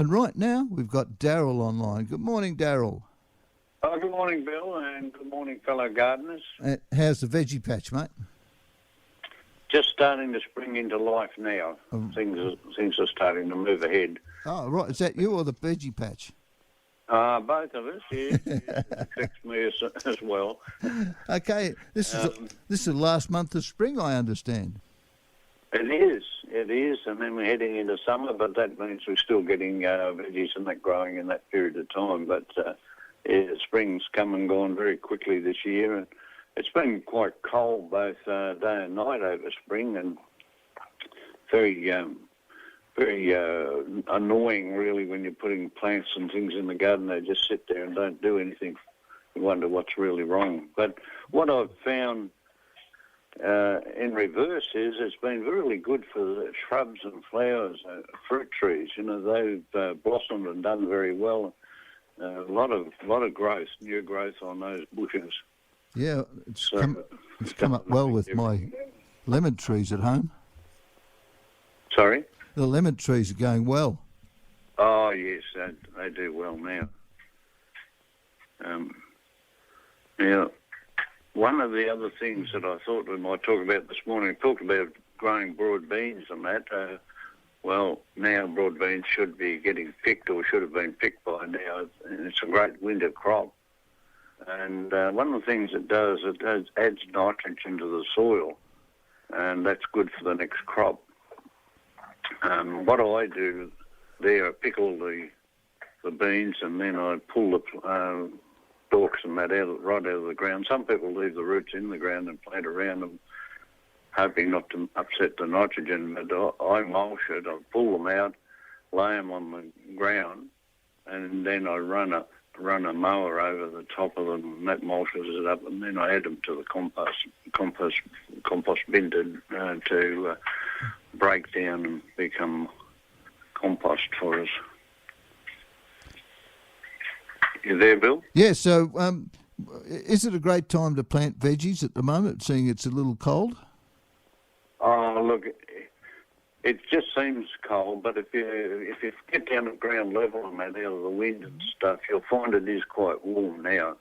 And right now we've got Daryl online. Good morning, Daryl. Oh, good morning, Bill, and good morning, fellow gardeners. How's the veggie patch, mate? Just starting to spring into life now. Things are starting to move ahead. Oh, right. Is that you or the veggie patch? Both of us, yeah. It affects me as well. Okay, this is the last month of spring, I understand. It is, and then we're heading into summer, but that means we're still getting veggies and that growing in that period of time. But spring's come and gone very quickly this year, and it's been quite cold both day and night over spring, and very annoying, really, when you're putting plants and things in the garden. They just sit there and don't do anything. You wonder what's really wrong. But what I've found in reverse is it's been really good for the shrubs and flowers, fruit trees. You know, they've blossomed and done very well. A lot of growth, new growth on those bushes. Yeah, it's come up well with my lemon trees at home. Sorry? The lemon trees are going well. Oh, yes, they do well now. Now, one of the other things that I thought we might talk about this morning, talked about growing broad beans and that. Well, now broad beans should be getting picked, or should have been picked by now. It's a great winter crop. And one of the things it does adds nitrogen to the soil, and that's good for the next crop. What I do there, I pick all the beans, and then I pull the stalks and that right out of the ground. Some people leave the roots in the ground and plant around them, hoping not to upset the nitrogen, but I mulch it. I pull them out, lay them on the ground, and then I run a mower over the top of them, and that mulches it up, and then I add them to the compost bin to break down and become compost for us. You there, Bill? Yeah, so is it a great time to plant veggies at the moment, seeing it's a little cold? Oh, look, it just seems cold, but if you get down at ground level and that out of the wind and stuff, you'll find it is quite warm now.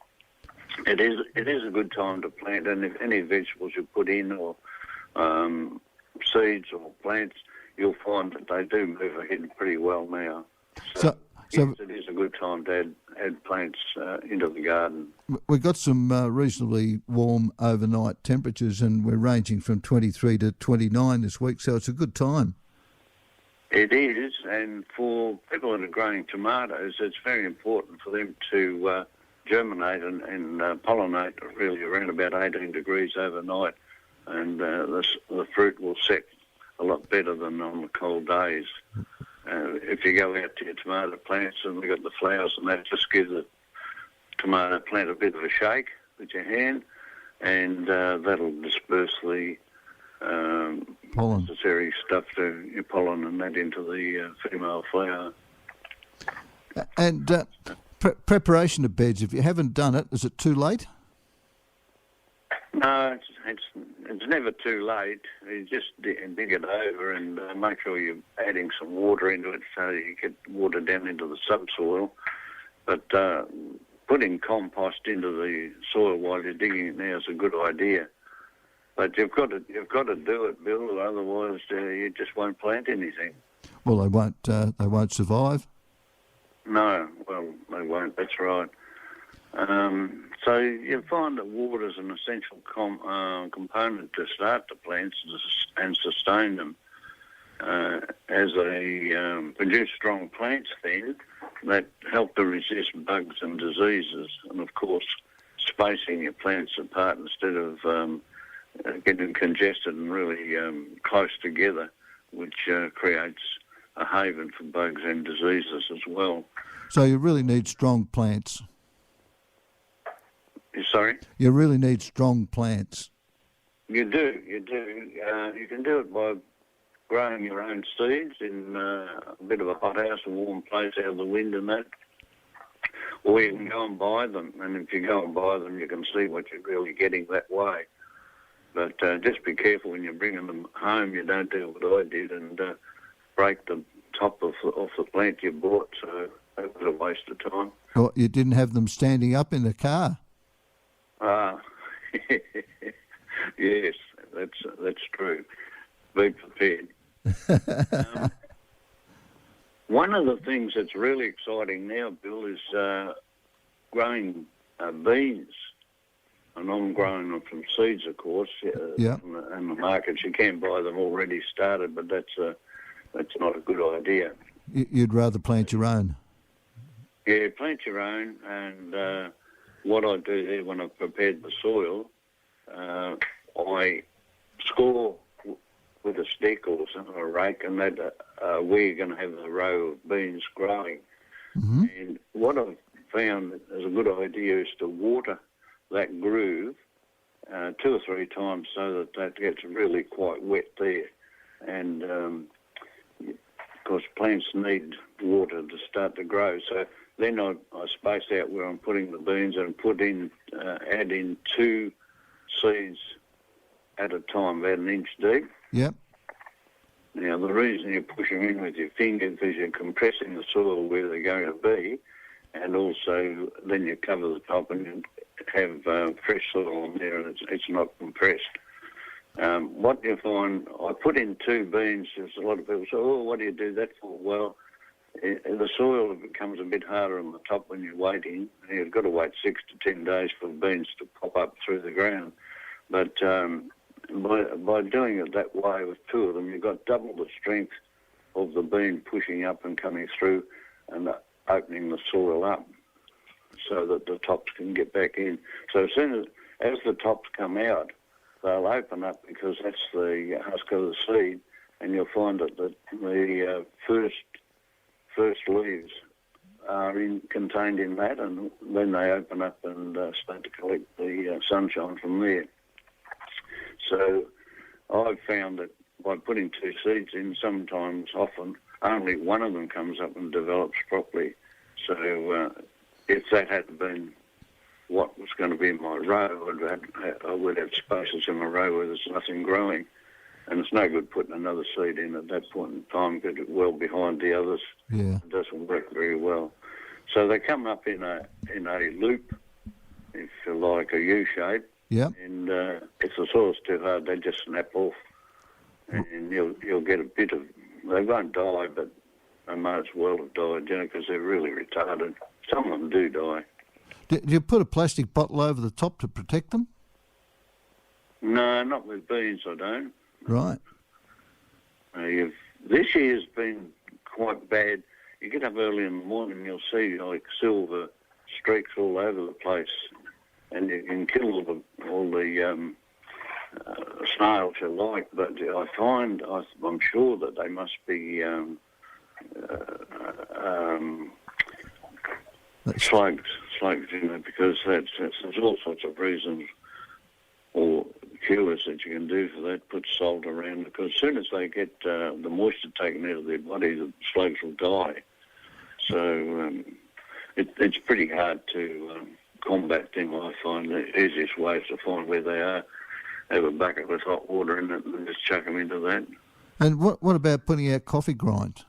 It is a good time to plant, and if any vegetables you put in, or seeds or plants, you'll find that they do move ahead pretty well now. So yes, it is a good time to add plants into the garden. We've got some reasonably warm overnight temperatures, and we're ranging from 23 to 29 this week, so it's a good time. It is, and for people that are growing tomatoes, it's very important for them to germinate and pollinate really around about 18 degrees overnight, and the fruit will set a lot better than on the cold days. If you go out to your tomato plants and they've got the flowers and that, just give the tomato plant a bit of a shake with your hand, and that'll disperse the pollen, necessary stuff to your pollen and that into the female flower. And preparation of beds, if you haven't done it, is it too late? No, it's never too late. You just dig it over and make sure you're adding some water into it so you get water down into the subsoil. But putting compost into the soil while you're digging it now is a good idea. But you've got to do it, Bill. Otherwise, you just won't plant anything. Well, they won't survive. No, well, they won't. That's right. So you find that water is an essential component to start the plants and sustain them. As they produce strong plants then, that help to resist bugs and diseases. And of course, spacing your plants apart instead of getting congested and really close together, which creates a haven for bugs and diseases as well. So you really need strong plants. Sorry? You really need strong plants. You do. You can do it by growing your own seeds in a bit of a hothouse, a warm place out of the wind and that. Or you can go and buy them, and if you go and buy them, you can see what you're really getting that way. But just be careful when you're bringing them home. You don't do what I did and break the top of the plant you bought, so that was a waste of time. Well, you didn't have them standing up in the car. Yes, that's true. Be prepared. One of the things that's really exciting now, Bill, is growing beans. And I'm growing them from seeds, of course. Yeah. In the markets, you can buy them already started, but that's not a good idea. You'd rather plant your own? Yeah, plant your own. And what I do there when I've prepared the soil, I score with a stick or something, a rake, and that where you're going to have a row of beans growing. Mm-hmm. And what I've found is a good idea is to water that groove 2 or 3 times so that gets really quite wet there. And because plants need water to start to grow. So then I space out where I'm putting the beans and add in 2 seeds at a time, about 1 inch deep. Yep. Now, the reason you push them in with your fingers is you're compressing the soil where they're going to be, and also then you cover the top and you have fresh soil on there, and it's not compressed. What you find, I put in 2 beans. There's a lot of people say, "Oh, what do you do that for?" Well, the soil becomes a bit harder on the top when you're waiting. You've got to wait 6 to 10 days for the beans to pop up through the ground. But by doing it that way with 2 of them, you've got double the strength of the bean pushing up and coming through and opening the soil up so that the tops can get back in. So as soon as the tops come out, they'll open up because that's the husk of the seed, and you'll find that the first leaves are contained in that, and then they open up and start to collect the sunshine from there. So I've found that by putting 2 seeds in, often, only one of them comes up and develops properly. So if that hadn't been what was going to be in my row, I would have spaces in my row where there's nothing growing. And it's no good putting another seed in at that point in time because it's well behind the others. Yeah. It doesn't work very well. So they come up in a loop, if you like, a U shape. Yep. And if the soil's too hard, they just snap off. And you'll get a bit of... They won't die, but they might as well have died, because they're really retarded. Some of them do die. Do you put a plastic bottle over the top to protect them? No, not with beans, I don't. Right. This year's been quite bad. You get up early in the morning and you'll see like silver streaks all over the place, and you can kill all the snails you like, but I'm sure that they must be slugs, because there's all sorts of reasons or cures that you can do for that. Put salt around, because as soon as they get the moisture taken out of their body, the slugs will die. So it's pretty hard to combat them. I find the easiest way is to find where they are, have a bucket with hot water in it, and just chuck them into that. And what about putting out coffee grinds?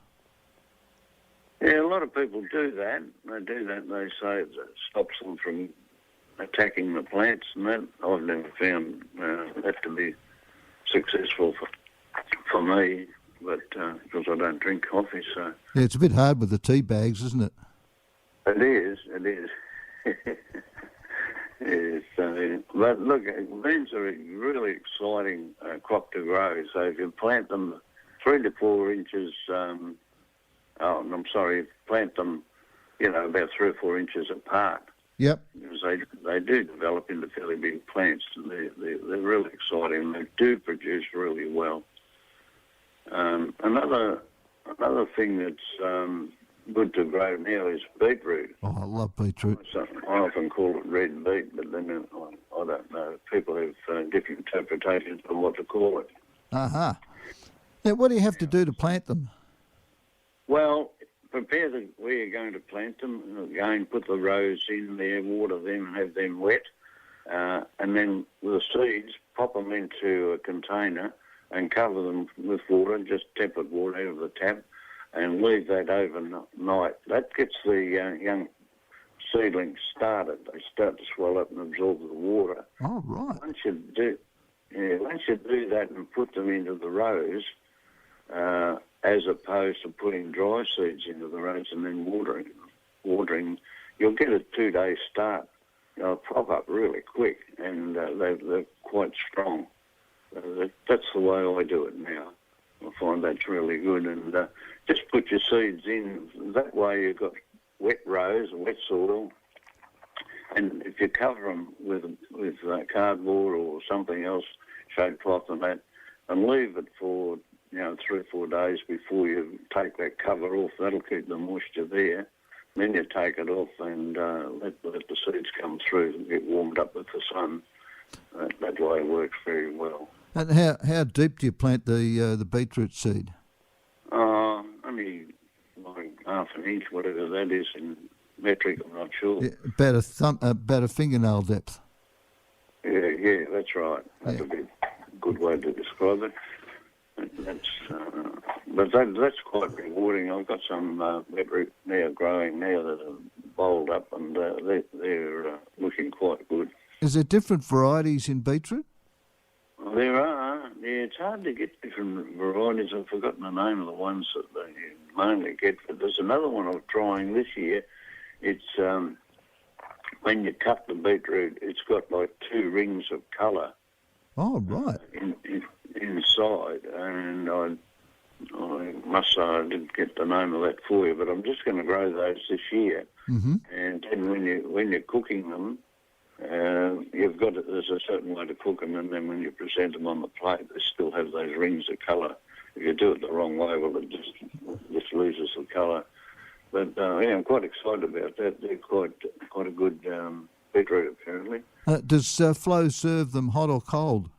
Yeah, a lot of people do that. They do that. They say it stops them from attacking the plants, and that I've never found that to be successful for me, but because I don't drink coffee, so... Yeah, it's a bit hard with the tea bags, isn't it? It is. Yes, but look, beans are a really exciting crop to grow. So if you plant them 3 to 4 inches, plant them, about 3 or 4 inches apart. Yep. Because they do develop into fairly big plants, and they're really exciting, and they do produce really well. Another thing that's good to grow now is beetroot. Oh, I love beetroot. I often call it red beet, but then I don't know. People have different interpretations of what to call it. Uh-huh. Now, what do you have to do to plant them? Well, prepare where you're going to plant them. Again, put the rows in there, water them, and have them wet. And then with the seeds, pop them into a container and cover them with water, just tempered water out of the tap. and leave that overnight. That gets the young seedlings started. They start to swell up and absorb the water. Oh, right. Once you do that and put them into the rows, as opposed to putting dry seeds into the rows and then watering, you'll get a 2-day start. They'll prop up really quick, and they're quite strong. That's the way I do it now. I find that's really good. And just put your seeds in. That way you've got wet rows, wet soil. And if you cover them with cardboard or something else, shade cloth and that, and leave it for 3 or 4 days before you take that cover off, that'll keep the moisture there. Then you take it off and let the seeds come through and get warmed up with the sun. That way works very well. And how deep do you plant the beetroot seed? Only like half an inch, whatever that is in metric. I'm not sure. Yeah, about a fingernail depth. Yeah, that's right. That's a good way to describe it. That's quite rewarding. I've got some beetroot now growing now that are bowled up, and they're looking quite good. Is there different varieties in beetroot? Well, there are. Yeah, it's hard to get different varieties. I've forgotten the name of the ones that they mainly get, but there's another one I'm trying this year. It's when you cut the beetroot, it's got like 2 rings of colour. Oh, right. Inside, and I must say I didn't get the name of that for you, but I'm just going to grow those this year. Mm-hmm. And then when you're cooking them, there's a certain way to cook them, and then when you present them on the plate, they still have those rings of colour. If you do it the wrong way, well, it just loses the colour. But I'm quite excited about that. They're quite a good beetroot, apparently. Does Flo serve them hot or cold?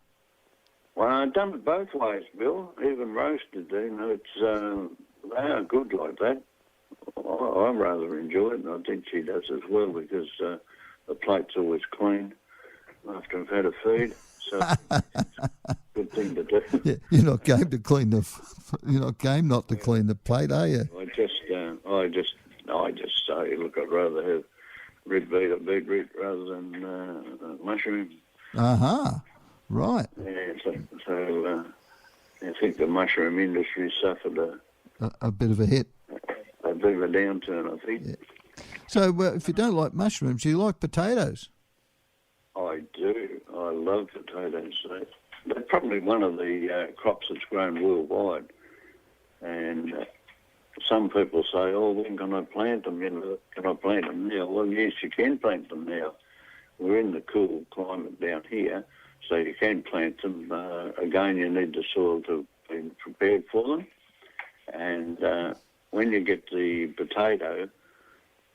Well, I've done it both ways, Bill. Even roasted, they are good like that. I rather enjoy it, and I think she does as well, because the plate's always clean after I've had a feed. So it's a good thing to do. Yeah, you're not game to clean not to clean the plate, are you? I just say, look, I'd rather have red beetroot rather than mushroom. Right. Yeah, so I think the mushroom industry suffered a bit of a hit. A bit of a downturn, I think. Yeah. So if you don't like mushrooms, you like potatoes? I do. I love potatoes. They're probably one of the crops that's grown worldwide. And some people say, when can I plant them? Can I plant them now? Well, yes, you can plant them now. We're in the cool climate down here, so you can plant them. Again, you need the soil to be prepared for them. And when you get the potato,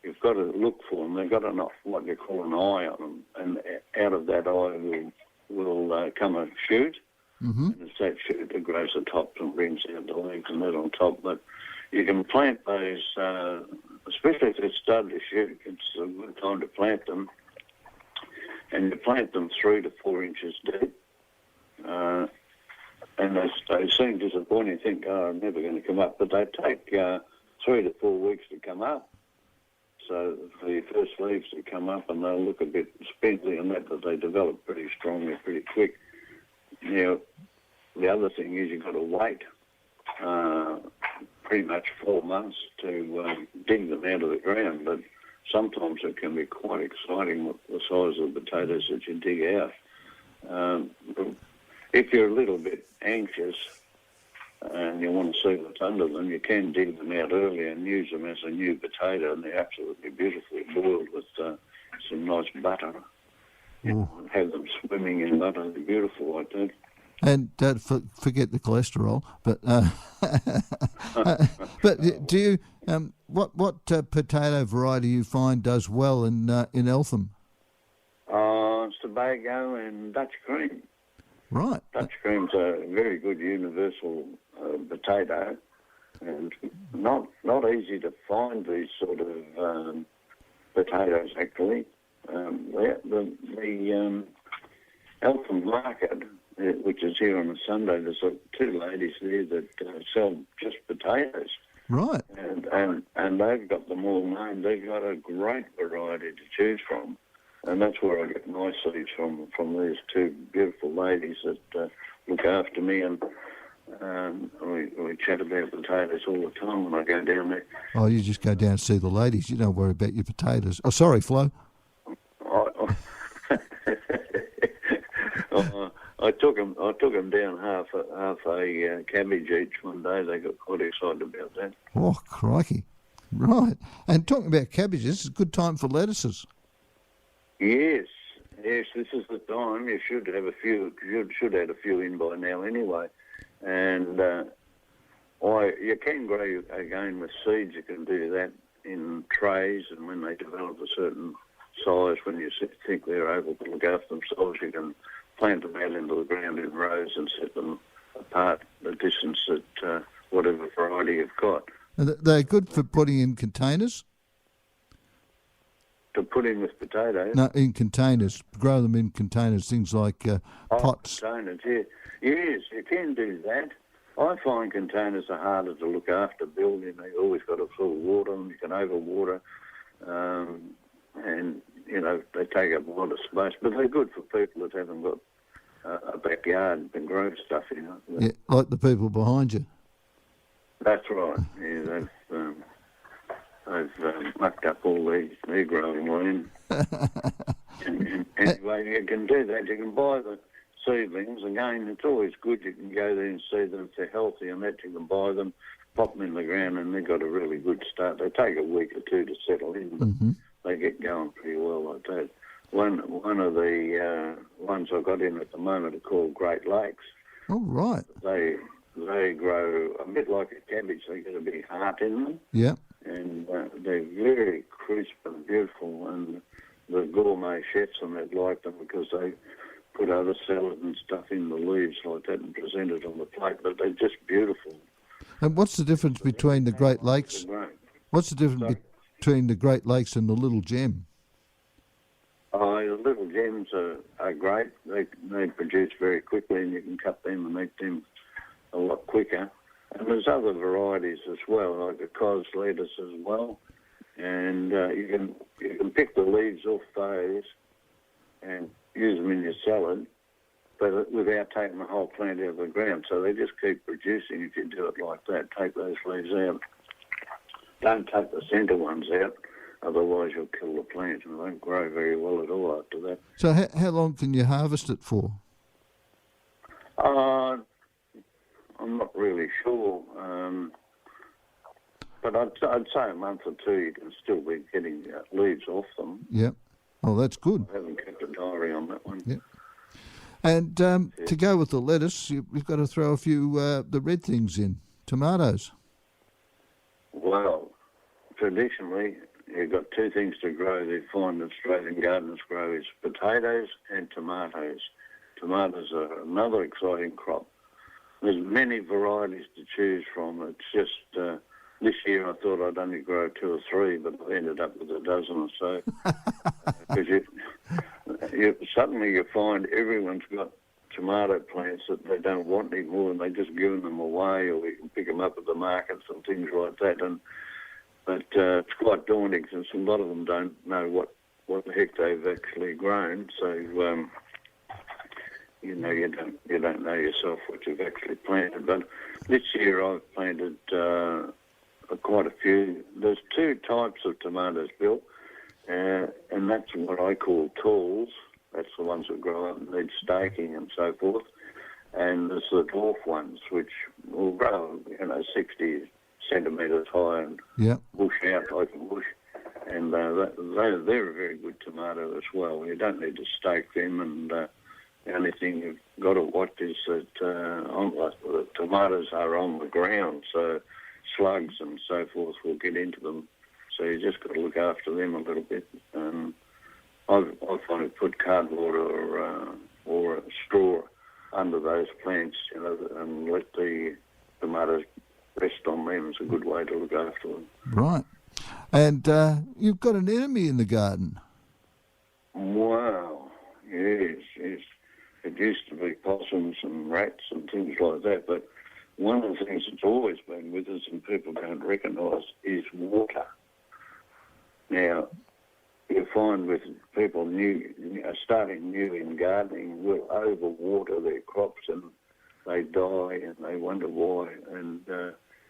you've got to look for them. They've got what you call an eye on them, and out of that eye will come a shoot, and it's that shoot that grows the tops and brings out the leaves and that on top. But you can plant those, especially if they start to shoot. It's a good time to plant them, and you plant them 3 to 4 inches deep. And they seem disappointing. You think, I'm never going to come up, but they take 3 to 4 weeks to come up. So the first leaves that come up, and they'll look a bit spindly and that, but they develop pretty strongly, pretty quick. Now, the other thing is you've got to wait pretty much 4 months to dig them out of the ground, but sometimes it can be quite exciting with the size of the potatoes that you dig out. If you're a little bit anxious and you want to see what's under them, you can dig them out early and use them as a new potato, and they're absolutely beautifully boiled with some nice butter. Have them swimming in butter. They're beautiful like that. And don't forget the cholesterol. But but do you what potato variety you find does well in Eltham? It's Tobago and Dutch cream. Right. Dutch cream's a very good universal potato, and not easy to find these sort of potatoes actually. The Eltham market, which is here on a Sunday, there's 2 ladies there that sell just potatoes, Right. And they've got them all named. They've got a great variety to choose from, and that's where I get my seeds from these two beautiful ladies that look after me, and we chat about potatoes all the time when I go down there. Oh, you just go down and see the ladies. You don't worry about your potatoes. Oh, sorry, Flo. I took them down half a cabbage each one day. They got quite excited about that. Oh, crikey. Right. And talking about cabbages, it's a good time for lettuces. Yes, this is the time. You should have a few. You should have a few in by now anyway. And you can grow again with seeds. You can do that in trays, and when they develop a certain size, when you think they're able to look after themselves, you can plant them out into the ground in rows and set them apart the distance that whatever variety you've got. They're good for putting in containers? To put in with potatoes? No, in containers. Grow them in containers, things like pots. Containers, yeah. Yes, you can do that. I find containers are harder to look after building. They've always got to fill water them. You can overwater. And, they take up a lot of space. But they're good for people that haven't got a backyard and can grow stuff in it. Yeah, like the people behind you. That's right. Yeah, they've mucked up all their growing land. and anyway, you can do that. You can buy the seedlings. Again, it's always good. You can go there and see them if they're healthy and that. You can buy them, pop them in the ground, and they've got a really good start. They take a week or two to settle in, but they get going pretty well like that. One of the ones I've got in at the moment are called Great Lakes. Oh, right. They grow a bit like a cabbage. They get a big heart in them. Yeah. And they're very crisp and beautiful, and the gourmet chefs and that like them because they put other salad and stuff in the leaves like that and present it on the plate, but they're just beautiful. And what's the difference between the Great Lakes? What's the difference between the Great Lakes and the Little Gem? The little gems are great. They produce very quickly, and you can cut them and eat them a lot quicker. And there's other varieties as well, like the cos lettuce as well. And you can pick the leaves off those and use them in your salad, but without taking the whole plant out of the ground. So they just keep producing if you do it like that. Take those leaves out. Don't take the centre ones out, otherwise you'll kill the plant and it won't grow very well at all after that. So how long can you harvest it for? I'm not really sure, but I'd say a month or two you can still be getting leaves off them. Yep. Oh, that's good. I haven't kept a diary on that one. Yep. And to go with the lettuce, you've got to throw a few the red things in, tomatoes. Well, traditionally you've got two things to grow they find Australian gardeners grow is potatoes and tomatoes. Tomatoes are another exciting crop. There's many varieties to choose from. It's just this year I thought I'd only grow 2 or 3, but I ended up with a dozen or so. Because suddenly you find everyone's got tomato plants that they don't want anymore, and they're just giving them away, or you can pick them up at the markets and things like that. But it's quite daunting because a lot of them don't know what the heck they've actually grown. So you don't know yourself what you've actually planted. But this year I've planted quite a few. There's 2 types of tomatoes, Bill, and that's what I call talls. That's the ones that grow up and need staking and so forth. And there's the dwarf ones, which will grow, 60 centimetres high and bush out like a bush. And they're a very good tomato as well. You don't need to stake them, and the only thing you've got to watch is that the tomatoes are on the ground, so slugs and so forth will get into them. So you just got to look after them a little bit. I find to put cardboard or straw under those plants, and let the tomatoes rest on them. It's a good way to look after them. Right. And you've got an enemy in the garden. Wow. Yes. It used to be possums and rats and things like that, but one of the things that's always been with us and people don't recognise is water. Now, you find with people starting new in gardening will overwater their crops and they die and they wonder why. And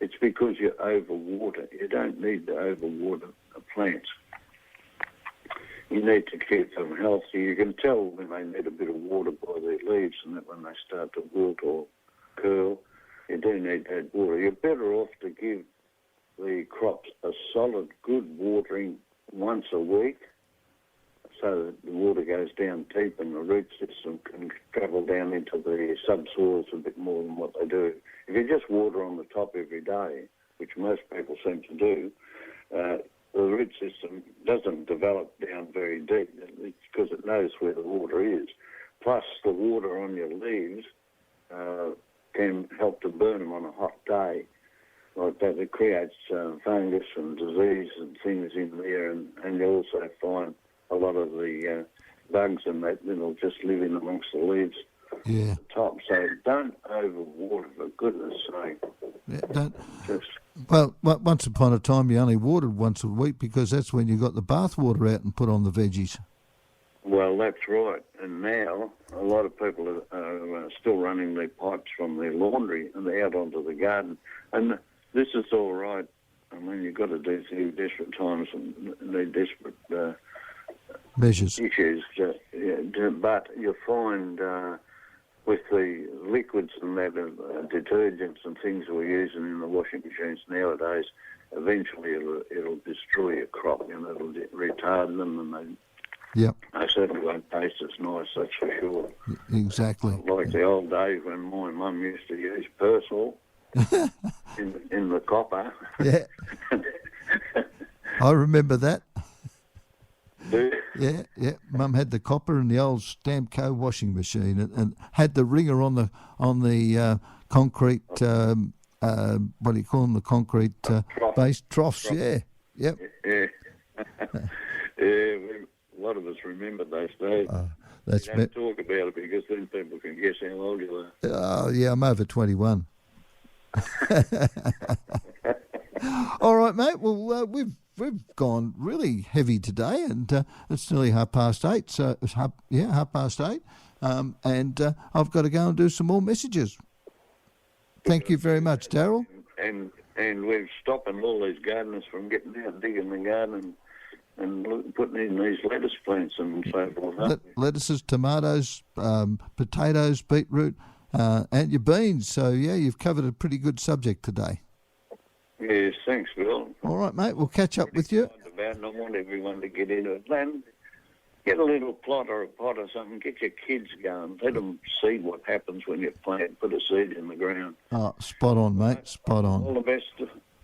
it's because you overwater. You don't need to overwater the plants. You need to keep them healthy. You can tell when they need a bit of water by their leaves and that when they start to wilt or curl, you do need that water. You're better off to give the crops a solid, good watering once a week so that the water goes down deep and the root system can travel down into the subsoils a bit more than what they do. If you just water on the top every day, which most people seem to do, the root system doesn't develop down very deep. It's because it knows where the water is. Plus, the water on your leaves can help to burn them on a hot day. Like that, it creates fungus and disease and things in there, and you also find a lot of the bugs and that'll just live in amongst the leaves at the top. So don't overwater, for goodness sake. Yeah, well, once upon a time you only watered once a week because that's when you got the bath water out and put on the veggies. Well, that's right. And now a lot of people are still running their pipes from their laundry and out onto the garden. And this is all right. I mean, you've got to do things desperate times and need desperate measures. Issues. But you find with the liquids and that detergents and things we're using in the washing machines nowadays, eventually it'll destroy your crop. It'll retard them and they certainly won't taste as nice, that's for sure. Exactly. Like the old days when my mum used to use Persol in the copper. Yeah. I remember that. Do you? Yeah. Mum had the copper and the old Stamco washing machine and had the ringer on the concrete, what do you call them, the concrete based troughs. Yeah. Yep. Yeah. A lot of us remember those days. That's don't talk about it because then people can guess how old you are. Oh, yeah, I'm over 21. All right, mate. Well, we've gone really heavy today, and it's nearly 8:30. So it's 8:30, and I've got to go and do some more messages. Thank you very much, Daryl. And we're stopping all these gardeners from getting out and digging the garden and putting in these lettuce plants and so forth. Lettuces, tomatoes, potatoes, beetroot, and your beans. So yeah, you've covered a pretty good subject today. Yes, thanks, Bill. All right, mate. We'll catch up with you. And I want everyone to get into it. And get a little plot or a pot or something. Get your kids going. Let them see what happens when you plant. Put a seed in the ground. Oh, spot on, mate. Spot on. All the best.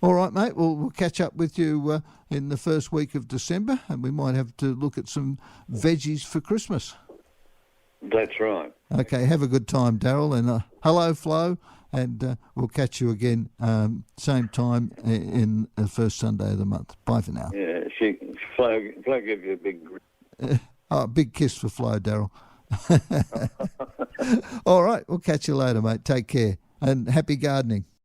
All right, mate. We'll catch up with you in the first week of December, and we might have to look at some veggies for Christmas. That's right. Okay, have a good time, Daryl, and hello, Flo, and we'll catch you again same time in the first Sunday of the month. Bye for now. Yeah, Flo give you a big big kiss for Flo, Daryl. All right, we'll catch you later, mate. Take care, and happy gardening.